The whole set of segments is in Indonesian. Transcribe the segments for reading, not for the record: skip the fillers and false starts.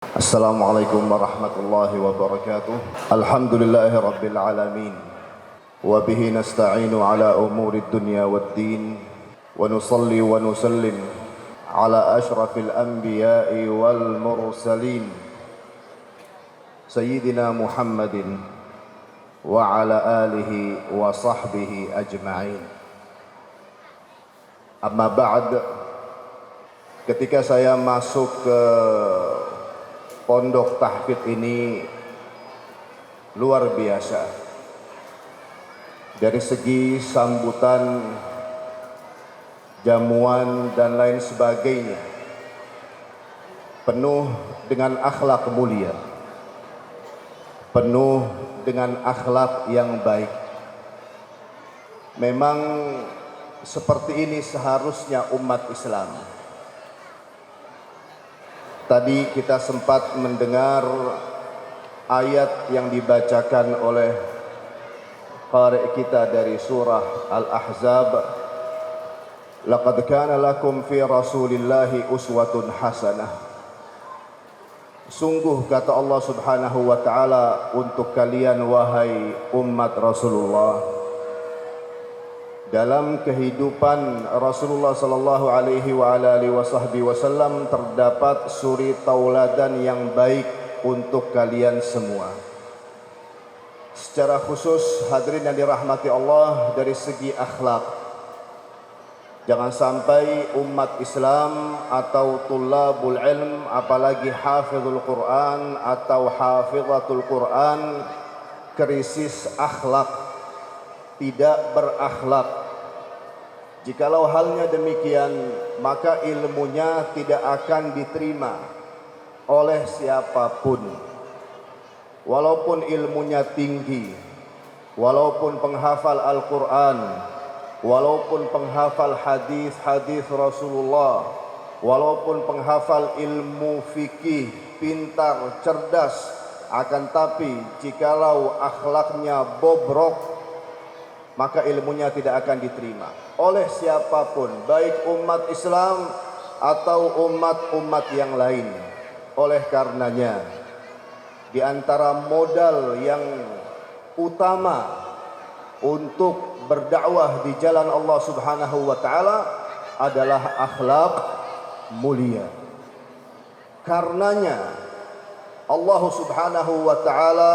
Assalamualaikum warahmatullahi wabarakatuh. Alhamdulillahi rabbil alamin. Wa bihi nasta'inu ala umuri dunya waddin. Wa nusalli wa nusallim ala ashrafil anbiya'i wal mursalin. Sayyidina Muhammadin wa ala alihi wa sahbihi ajma'in. Amma ba'd. Ketika saya masuk ke pondok tahfidz ini luar biasa dari segi sambutan, jamuan dan lain sebagainya, penuh dengan akhlak mulia, penuh dengan akhlak yang baik. Memang seperti ini seharusnya umat Islam. Tadi kita sempat mendengar ayat yang dibacakan oleh qari kita dari surah Al-Ahzab. Laqad kana lakum fi Rasulillahi uswatun hasanah. Sungguh kata Allah Subhanahu wa taala untuk kalian wahai umat Rasulullah, dalam kehidupan Rasulullah sallallahu alaihi wa alihi wasallam terdapat suri tauladan yang baik untuk kalian semua. Secara khusus hadirin yang dirahmati Allah, dari segi akhlak, jangan sampai umat Islam atau tullabul ilm, apalagi hafizul Quran atau hafizatul Quran, krisis akhlak, tidak berakhlak. Jikalau halnya demikian, maka ilmunya tidak akan diterima oleh siapapun. Walaupun ilmunya tinggi, walaupun penghafal Al-Quran, walaupun penghafal hadis-hadis Rasulullah, walaupun penghafal ilmu fikih, pintar, cerdas, akan tapi jikalau akhlaknya bobrok, maka ilmunya tidak akan diterima oleh siapapun, baik umat Islam atau umat-umat yang lain. Oleh karenanya, di antara modal yang utama untuk berdakwah di jalan Allah Subhanahu wa taala adalah akhlak mulia. Karenanya Allah Subhanahu wa taala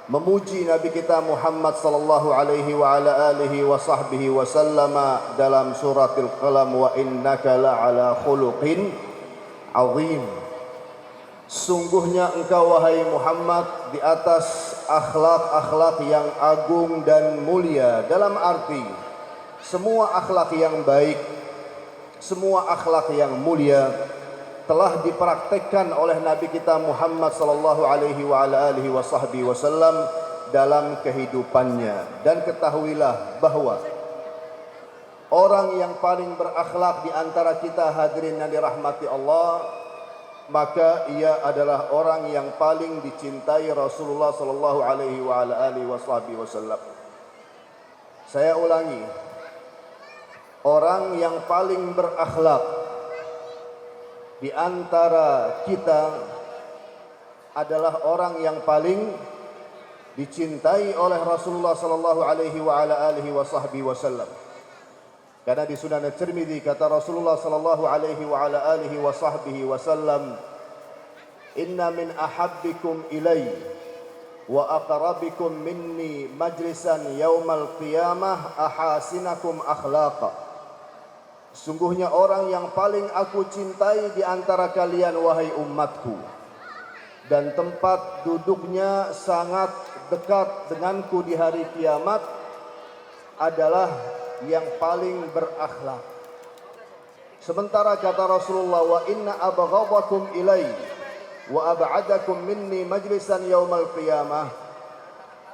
memuji Nabi kita Muhammad sallallahu alaihi wa ala alihi wa sahbihi wasallam dalam suratul Qalam, wa innaka la'ala khuluqin azim. Sungguhnya engkau wahai Muhammad di atas akhlak-akhlak yang agung dan mulia. Dalam arti semua akhlak yang baik, semua akhlak yang mulia telah dipraktekkan oleh Nabi kita Muhammad sallallahu alaihi wa ala alihi wasallam dalam kehidupannya. Dan ketahuilah bahwa orang yang paling berakhlak di antara kita hadirin yang dirahmati Allah, maka ia adalah orang yang paling dicintai Rasulullah sallallahu alaihi wa ala alihi wasallam. Saya ulangi, orang yang paling berakhlak di antara kita adalah orang yang paling dicintai oleh Rasulullah sallallahu alaihi wa ala alihi wasallam. Karena di Sunan At-Tirmidzi kata Rasulullah sallallahu alaihi wa ala alihi wasallam, "Inna min ahabbikum ilai wa aqrabikum minni majlisan yaumal qiyamah ahasinakum akhlaqa." Sungguhnya orang yang paling aku cintai di antara kalian wahai umatku, dan tempat duduknya sangat dekat denganku di hari kiamat, adalah yang paling berakhlak. Sementara kata Rasulullah, "Wa inna abghadakum ilai wa ab'adakum minni majlisan yaumal qiyamah."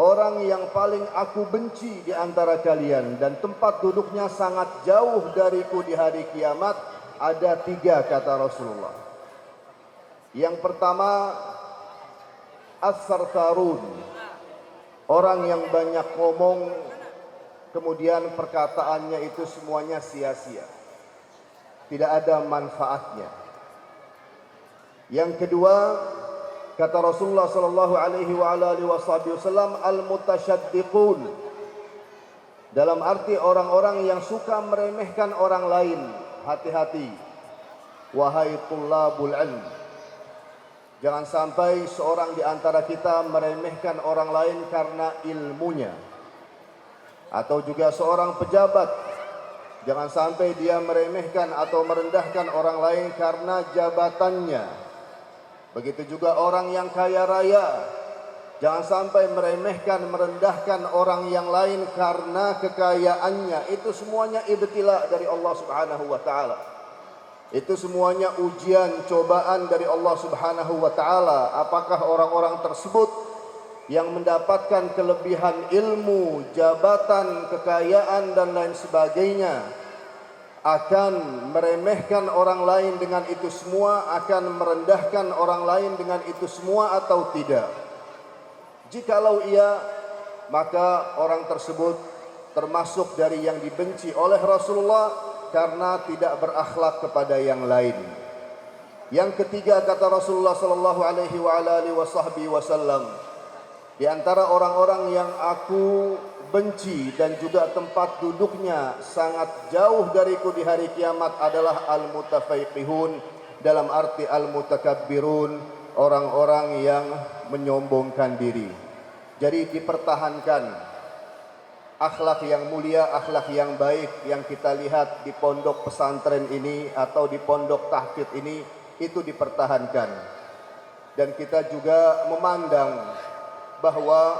Orang yang paling aku benci di antara kalian dan tempat duduknya sangat jauh dariku di hari kiamat ada 3 kata Rasulullah. Yang pertama, as-sartarun, orang yang banyak ngomong, kemudian perkataannya itu semuanya sia-sia, tidak ada manfaatnya. Yang kedua, kata Rasulullah sallallahu alaihi wasallam, al-mutasyaddiqun, dalam arti orang-orang yang suka meremehkan orang lain. Hati-hati, wahai tullabul ilm, jangan sampai seorang di antara kita meremehkan orang lain karena ilmunya. Atau juga seorang pejabat, jangan sampai dia meremehkan atau merendahkan orang lain karena jabatannya. Begitu juga orang yang kaya raya, jangan sampai meremehkan, merendahkan orang yang lain karena kekayaannya. Itu semuanya ibtila dari Allah Subhanahu wa taala. Itu semuanya ujian, cobaan dari Allah Subhanahu wa taala. Apakah orang-orang tersebut yang mendapatkan kelebihan ilmu, jabatan, kekayaan dan lain sebagainya akan meremehkan orang lain dengan itu semua, akan merendahkan orang lain dengan itu semua atau tidak? Jikalau iya, maka orang tersebut termasuk dari yang dibenci oleh Rasulullah karena tidak berakhlak kepada yang lain. Yang ketiga, kata Rasulullah sallallahu alaihi wasallam, di antara orang-orang yang aku benci dan juga tempat duduknya sangat jauh dariku di hari kiamat adalah al-mutafaiqihun, dalam arti al-mutakabbirun, orang-orang yang menyombongkan diri. Jadi dipertahankan akhlak yang mulia, akhlak yang baik yang kita lihat di pondok pesantren ini atau di pondok tahfidz ini, itu dipertahankan. Dan kita juga memandang bahwa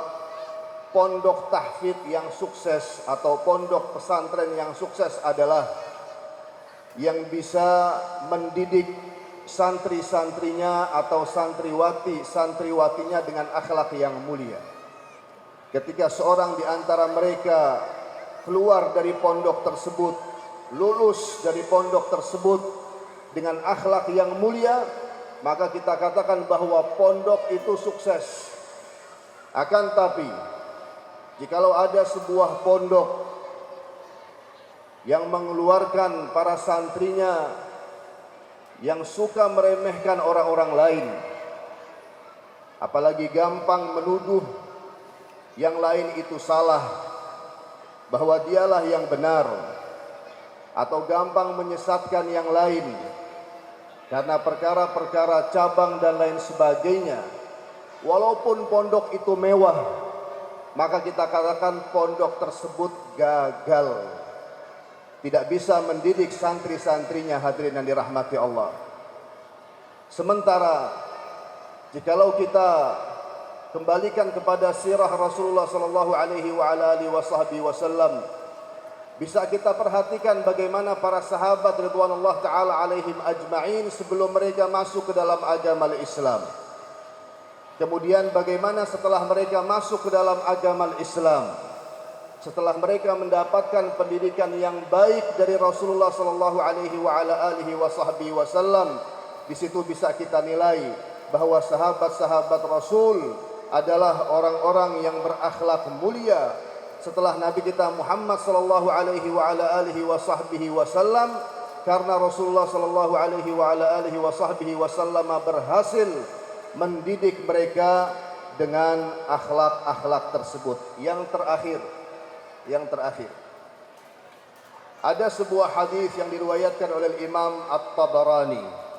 pondok tahfidz yang sukses atau pondok pesantren yang sukses adalah yang bisa mendidik santri-santrinya atau santriwatinya dengan akhlak yang mulia. Ketika seorang di antara mereka keluar dari pondok tersebut, lulus dari pondok tersebut dengan akhlak yang mulia, maka kita katakan bahwa pondok itu sukses. Akan tapi, jikalau ada sebuah pondok yang mengeluarkan para santrinya yang suka meremehkan orang-orang lain, apalagi gampang menuduh yang lain itu salah, bahwa dialah yang benar, atau gampang menyesatkan yang lain karena perkara-perkara cabang dan lain sebagainya, walaupun pondok itu mewah, maka kita katakan pondok tersebut gagal, tidak bisa mendidik santri-santrinya. Hadirin yang dirahmati Allah. Sementara jikalau kita kembalikan kepada sirah Rasulullah sallallahu alaihi wasallam, bisa kita perhatikan bagaimana para sahabat ridwanullah taala alaihim ajma'in sebelum mereka masuk ke dalam agama Islam. Kemudian bagaimana setelah mereka masuk ke dalam agama Islam, setelah mereka mendapatkan pendidikan yang baik dari Rasulullah sallallahu alaihi wasallam, di situ bisa kita nilai bahwa sahabat-sahabat Rasul adalah orang-orang yang berakhlak mulia setelah Nabi kita Muhammad sallallahu alaihi wasallam, karena Rasulullah sallallahu alaihi wasallam berhasil mendidik mereka dengan akhlak-akhlak tersebut. Yang terakhir, ada sebuah hadis yang diriwayatkan oleh Imam At-Tabarani.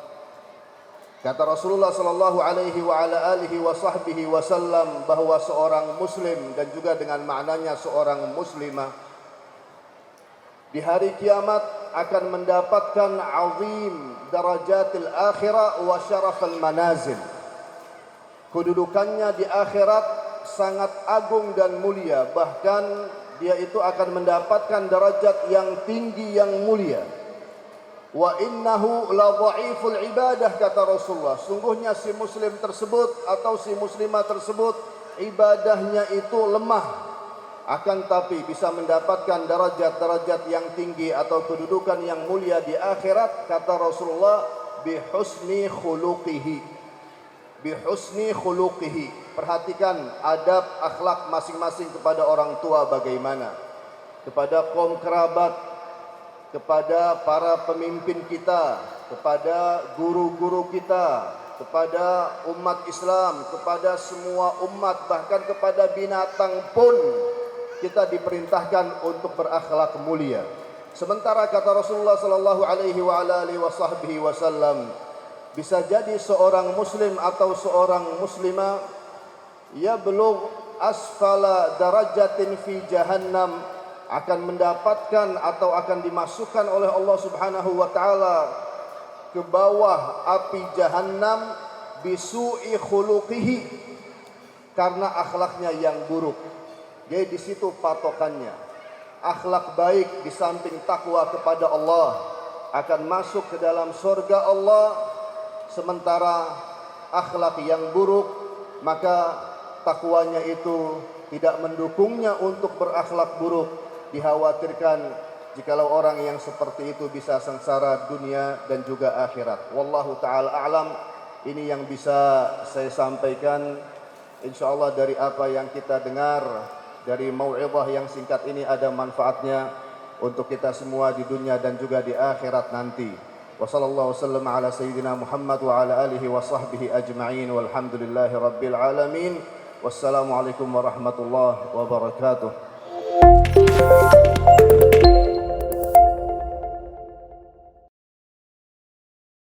Kata Rasulullah sallallahu alaihi wasallam bahwa seorang muslim dan juga dengan maknanya seorang muslimah di hari kiamat akan mendapatkan azim darajatil akhirah wa syarafal manazil. Kedudukannya di akhirat sangat agung dan mulia, bahkan dia itu akan mendapatkan derajat yang tinggi yang mulia. Wa innahu la dhaiful ibadah, kata Rasulullah, sungguhnya si muslim tersebut atau si muslimah tersebut ibadahnya itu lemah, akan tapi bisa mendapatkan derajat-derajat yang tinggi atau kedudukan yang mulia di akhirat, kata Rasulullah, bihusni khuluqihi. Perhatikan adab akhlak masing-masing kepada orang tua bagaimana, kepada kaum kerabat, kepada para pemimpin kita, kepada guru-guru kita, kepada umat Islam, kepada semua umat, bahkan kepada binatang pun kita diperintahkan untuk berakhlak mulia. Sementara kata Rasulullah sallallahu alaihi wasallam, bisa jadi seorang muslim atau seorang muslimah yablugh asfala darajatin fi jahannam, akan mendapatkan atau akan dimasukkan oleh Allah Subhanahu wa taala ke bawah api jahannam bisu'i khuluqihi, karena akhlaknya yang buruk. Jadi di situ patokannya. Akhlak baik di samping takwa kepada Allah akan masuk ke dalam surga Allah, sementara akhlak yang buruk maka takwanya itu tidak mendukungnya untuk berakhlak buruk. Dikhawatirkan jikalau orang yang seperti itu bisa sengsara dunia dan juga akhirat. Wallahu ta'ala a'lam. Ini yang bisa saya sampaikan, insyaallah dari apa yang kita dengar dari mau'izah yang singkat ini ada manfaatnya untuk kita semua di dunia dan juga di akhirat nanti. Wa sallallahu wasallam ala sayyidina Muhammad wa ala alihi wa sahbihi ajma'in walhamdulillahi rabbil alamin. Wassalamualaikum warahmatullahi wabarakatuh.